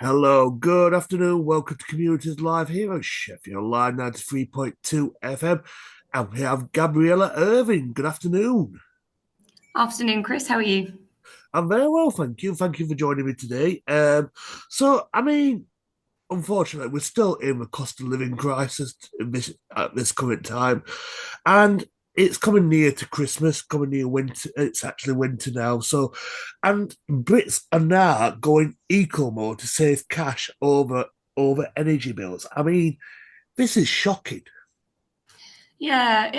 Hello, good afternoon. Welcome to Communities Live here at Sheffield Live 93.2 FM. And we have Gabriella Irving. Good afternoon. Afternoon, Chris. How are you? I'm very well, thank you. Thank you for joining me today. Unfortunately, we're still in the cost of living crisis at this current time. And it's coming near to Christmas, coming near winter. It's actually winter now. And Brits are now going eco mode to save cash over energy bills. This is shocking. Yeah,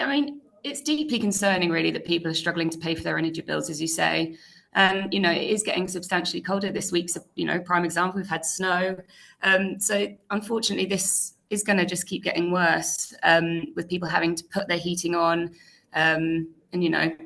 it's deeply concerning, really, that people are struggling to pay for their energy bills, as you say. And, it is getting substantially colder. This week's, prime example. We've had snow. So, unfortunately, this is going to just keep getting worse with people having to put their heating on and,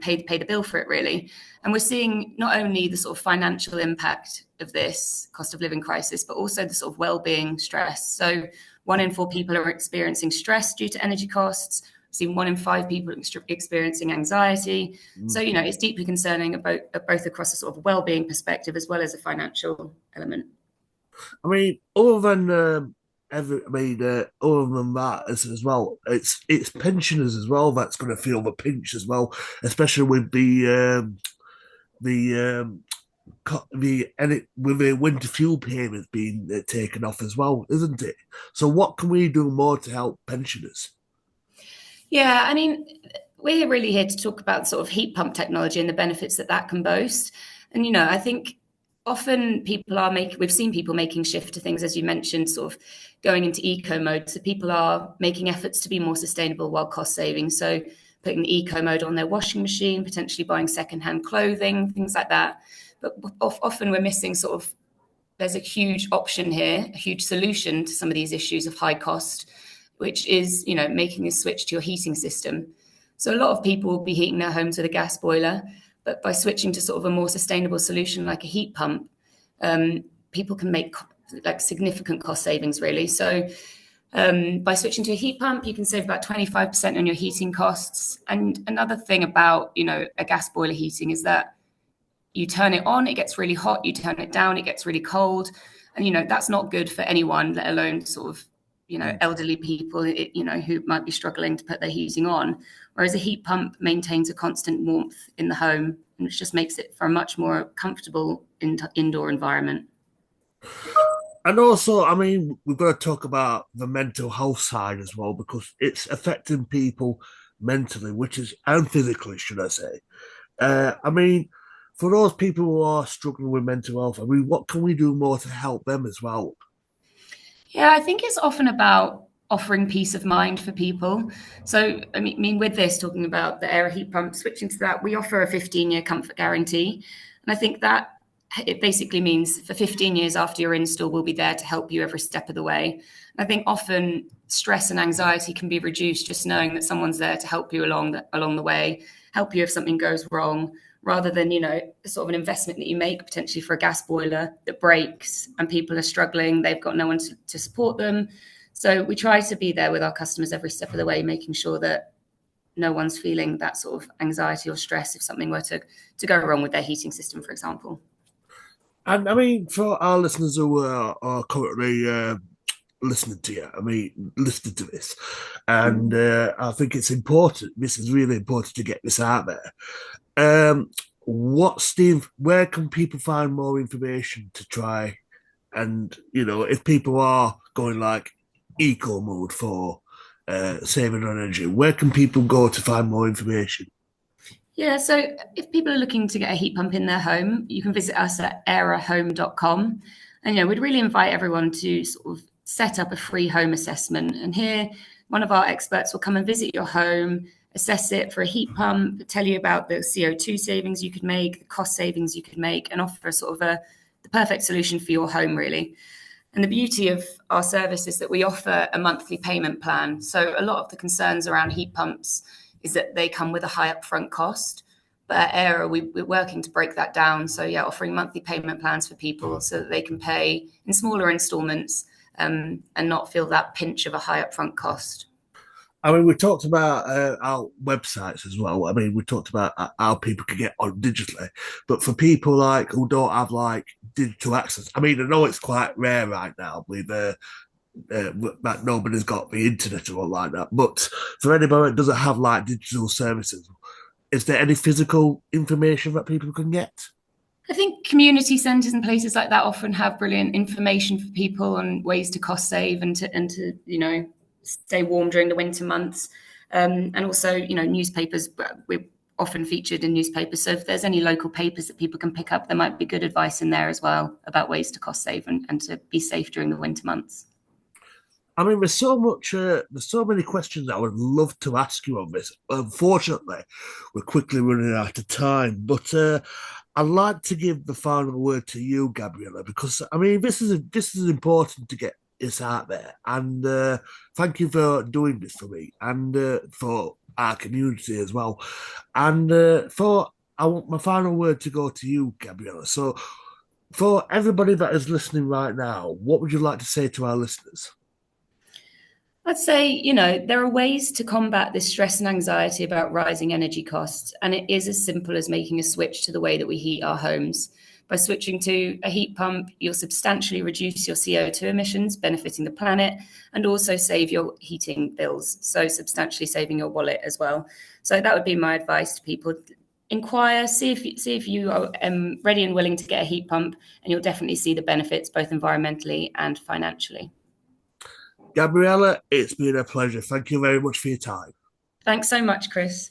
pay the bill for it, really. And we're seeing not only the sort of financial impact of this cost of living crisis, but also the sort of well-being stress. So, 1 in 4 people are experiencing stress due to energy costs. We've seen 1 in 5 people experiencing anxiety. So, it's deeply concerning about both across a sort of well-being perspective as well as a financial element. Other than other than that as well, it's pensioners as well that's going to feel the pinch as well, especially with the with the winter fuel payments being taken off as well, isn't it? So what can we do more to help pensioners? Yeah, we're really here to talk about sort of heat pump technology and the benefits that that can boast. And, I think often we've seen people making shift to things, as you mentioned, sort of going into eco mode. So people are making efforts to be more sustainable while cost saving. So putting the eco mode on their washing machine, potentially buying secondhand clothing, things like that. But often we're missing sort of, there's a huge option here, a huge solution to some of these issues of high cost, which is, making a switch to your heating system. So a lot of people will be heating their homes with a gas boiler, but by switching to sort of a more sustainable solution like a heat pump, people can make like significant cost savings, really. So by switching to a heat pump, you can save about 25% on your heating costs. And another thing about, a gas boiler heating is that you turn it on, it gets really hot, you turn it down, it gets really cold. And, that's not good for anyone, let alone sort of, elderly people, who might be struggling to put their heating on. Whereas a heat pump maintains a constant warmth in the home, which just makes it for a much more comfortable indoor environment. And also, we've got to talk about the mental health side as well because it's affecting people mentally, which is and physically, should I say? Uh, I mean, for those people who are struggling with mental health, what can we do more to help them as well? Yeah, I think it's often about offering peace of mind for people. So, with this, talking about the Aira heat pump, switching to that, we offer a 15-year comfort guarantee. And I think that it basically means for 15 years after your install, we'll be there to help you every step of the way. And I think often stress and anxiety can be reduced just knowing that someone's there to help you along the way, help you if something goes wrong, rather than, sort of an investment that you make potentially for a gas boiler that breaks and people are struggling, they've got no one to support them. So we try to be there with our customers every step of the way, making sure that no one's feeling that sort of anxiety or stress if something were to go wrong with their heating system, for example. And for our listeners who are currently listening to you, listening to this, and I think it's important. This is really important to get this out there. Steve? Where can people find more information to try? And if people are going like eco mode for saving on energy, where can people go to find more information? Yeah, so if people are looking to get a heat pump in their home, you can visit us at airahome.com. And, we'd really invite everyone to sort of set up a free home assessment. And here, one of our experts will come and visit your home, assess it for a heat pump, tell you about the CO2 savings you could make, the cost savings you could make, and offer sort of the perfect solution for your home, really. And the beauty of our service is that we offer a monthly payment plan. So a lot of the concerns around heat pumps is that they come with a high upfront cost. But at Aira, we're working to break that down. So yeah, offering monthly payment plans for people so that they can pay in smaller installments and not feel that pinch of a high upfront cost. We talked about our websites as well. We talked about how people can get on digitally, but for people like who don't have like digital access. I mean, I know it's quite rare right now with that nobody's got the internet or all like that. But for anybody that doesn't have like digital services, is there any physical information that people can get? I think community centres and places like that often have brilliant information for people on ways to cost save and to stay warm during the winter months. And also, newspapers, we're often featured in newspapers. So if there's any local papers that people can pick up, there might be good advice in there as well about ways to cost save and to be safe during the winter months. I mean, there's so many questions I would love to ask you on this. Unfortunately, we're quickly running out of time, but I'd like to give the final word to you, Gabriella, because I mean, this is important to get this out there, and thank you for doing this for me and for our community as well, and for I want my final word to go to you, Gabriella. So, for everybody that is listening right now, what would you like to say to our listeners? I'd say, there are ways to combat this stress and anxiety about rising energy costs. And it is as simple as making a switch to the way that we heat our homes. By switching to a heat pump, you'll substantially reduce your CO2 emissions, benefiting the planet, and also save your heating bills. So, substantially saving your wallet as well. So, that would be my advice to people. Inquire, see if you are ready and willing to get a heat pump, and you'll definitely see the benefits both environmentally and financially. Gabriella, it's been a pleasure. Thank you very much for your time. Thanks so much, Chris.